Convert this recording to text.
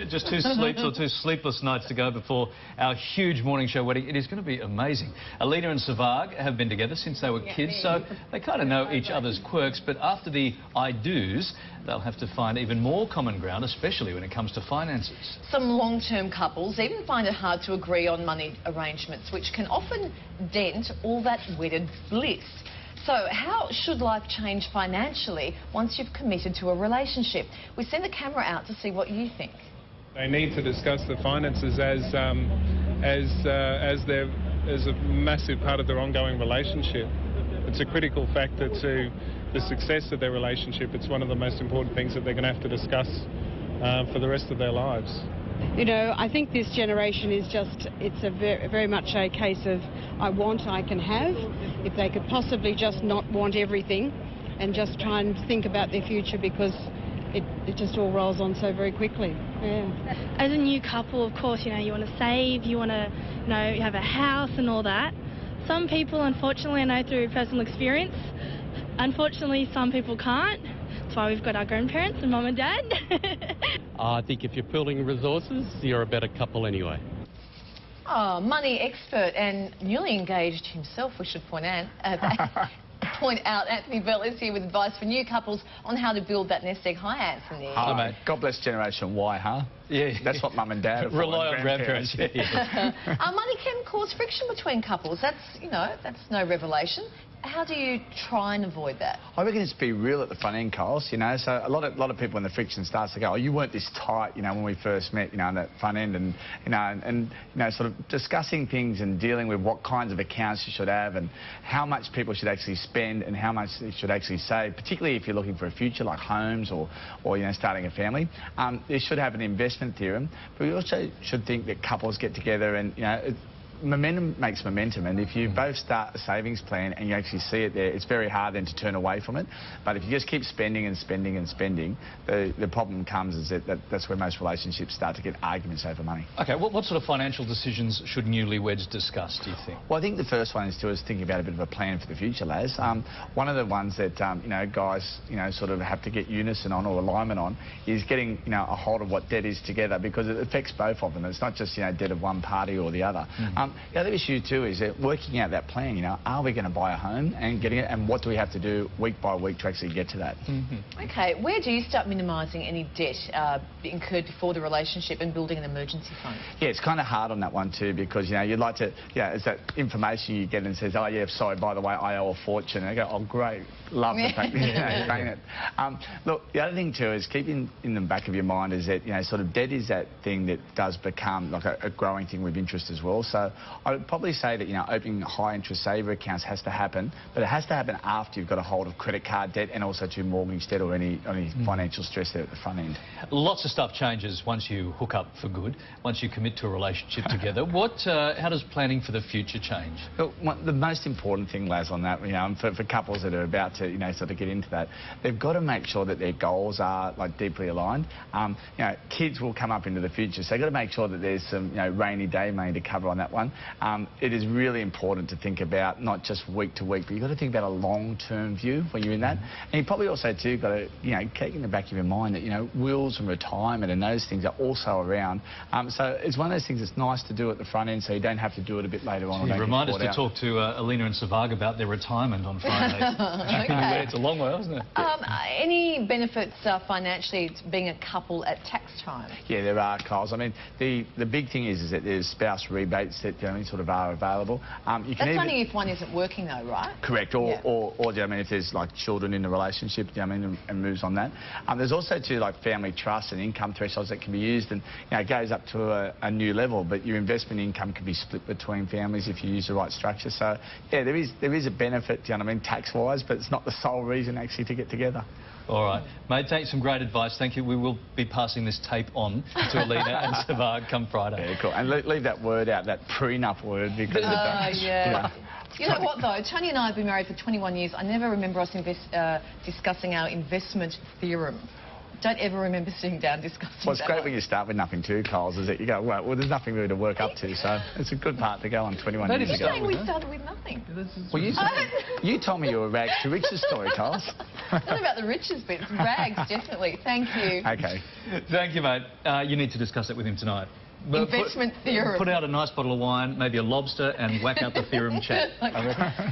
Just 2 sleeps or 2 sleepless nights to go before our huge morning show wedding. It is going to be amazing. Alina and Sevag have been together since they were kids, so they kind of know each other's quirks. But after the I-do's, they'll have to find even more common ground, especially when it comes to finances. Some long-term couples even find it hard to agree on money arrangements, which can often dent all that wedded bliss. So how should life change financially once you've committed to a relationship? We send the camera out to see what you think. They need to discuss the finances as a massive part of their ongoing relationship. It's a critical factor to the success of their relationship. It's one of the most important things that they're going to have to discuss for the rest of their lives. You know, I think this generation is just, it's a very much a case of I want, I can have. If they could possibly just not want everything and just try and think about their future, because it just all rolls on so very quickly. Yeah. As a new couple, of course, you know, you want to save, you want to, you know, you have a house and all that. Some people, unfortunately, I know through personal experience, unfortunately some people can't. That's why we've got our grandparents and mum and dad. I think if you're pooling resources, you're a better couple anyway. Oh, money expert and newly engaged himself, we should point out. Anthony Bell is here with advice for new couples on how to build that nest egg. Hi, Anthony. Hi, mate. God bless Generation Y, huh? Yeah. That's what mum and dad are rely on grandparents. Yeah. Money can cause friction between couples. That's, you know, that's no revelation. How do you try and avoid that? I reckon it's be real at the front end, Coles, you know. So a lot of people when the friction starts to go, oh, you weren't this tight, you know, when we first met, you know, on that front end, and you know, sort of discussing things and dealing with what kinds of accounts you should have and how much people should actually spend and how much they should actually save, particularly if you're looking for a future like homes or you know, starting a family. You should have an investment theorem, but we also should think that couples get together and, you know, momentum makes momentum, and if you both start a savings plan and you actually see it there, it's very hard then to turn away from it. But if you just keep spending and spending and spending, the problem comes is that's where most relationships start to get arguments over money. OK, what sort of financial decisions should newlyweds discuss, do you think? Well, I think the first one is thinking about a bit of a plan for the future, Laz. One of the ones that, you know, guys, you know, sort of have to get unison on or alignment on is getting, you know, a hold of what debt is together, because it affects both of them. It's not just, you know, debt of one party or the other. The other issue too is that working out that plan, you know, are we going to buy a home and getting it, and what do we have to do week by week to actually get to that? OK, where do you start minimising any debt incurred before the relationship and building an emergency fund? Yeah, it's kind of hard on that one too, because, you know, you'd like to, yeah, it's that information you get and says, oh yeah, sorry, by the way, I owe a fortune. And they go, oh great, love the fact that you're paying it. Look, the other thing too is keeping in the back of your mind is that, you know, sort of debt is that thing that does become like a growing thing with interest as well. So I would probably say that, you know, opening high interest saver accounts has to happen, but it has to happen after you've got a hold of credit card debt and also to mortgage debt or any financial stress there at the front end. Lots of stuff changes once you hook up for good, once you commit to a relationship together. How does planning for the future change? Well, the most important thing, Laz, on that, you know, for couples that are about to, you know, sort of get into that, they've got to make sure that their goals are like deeply aligned. You know, kids will come up into the future, so they've got to make sure that there's some, you know, rainy day money to cover on that one. It is really important to think about not just week to week, but you've got to think about a long-term view when you're in that. And you probably also too got to, you know, keep in the back of your mind that, you know, wills and retirement and those things are also around. So it's one of those things that's nice to do at the front end, so you don't have to do it a bit later on. Remind us to talk to Alina and Sevag about their retirement on Friday. Okay. It's a long way, isn't it? Any benefits financially to being a couple at tax time? Yeah, there are, Kyles. I mean, the big thing is that there's spouse rebates that, you know, sort of are available. That's only if one isn't working though, right? Correct. Or do you know, I mean, if there's like children in the relationship, do you know, I mean, and moves on that. There's also too like family trust and income thresholds that can be used, and, you know, it goes up to a new level, but your investment income can be split between families if you use the right structure. So yeah, there is a benefit, do you know what I mean, tax-wise, but it's not the sole reason actually to get together. All right. Mate, thanks, some great advice. Thank you. We will be passing this tape on to Alina and Sevag come Friday. Yeah, cool. And leave that word out, that prenup word, because yeah. You know what, though? Tony and I have been married for 21 years. I never remember us discussing our investment theorem. don't ever remember sitting down discussing Well, it's that great one. when you start with nothing too, Coles, is that you go, well, there's nothing really to work up to, so it's a good part to go on 21 That years is You're ago. saying we started with nothing. Well, you told me you were rags to riches story, Coles. Not about the riches bit. Rags, definitely. Thank you. Okay. Thank you, mate. You need to discuss it with him tonight. But Investment theorem. Put out a nice bottle of wine, maybe a lobster, and whack out the theorem chat. Okay.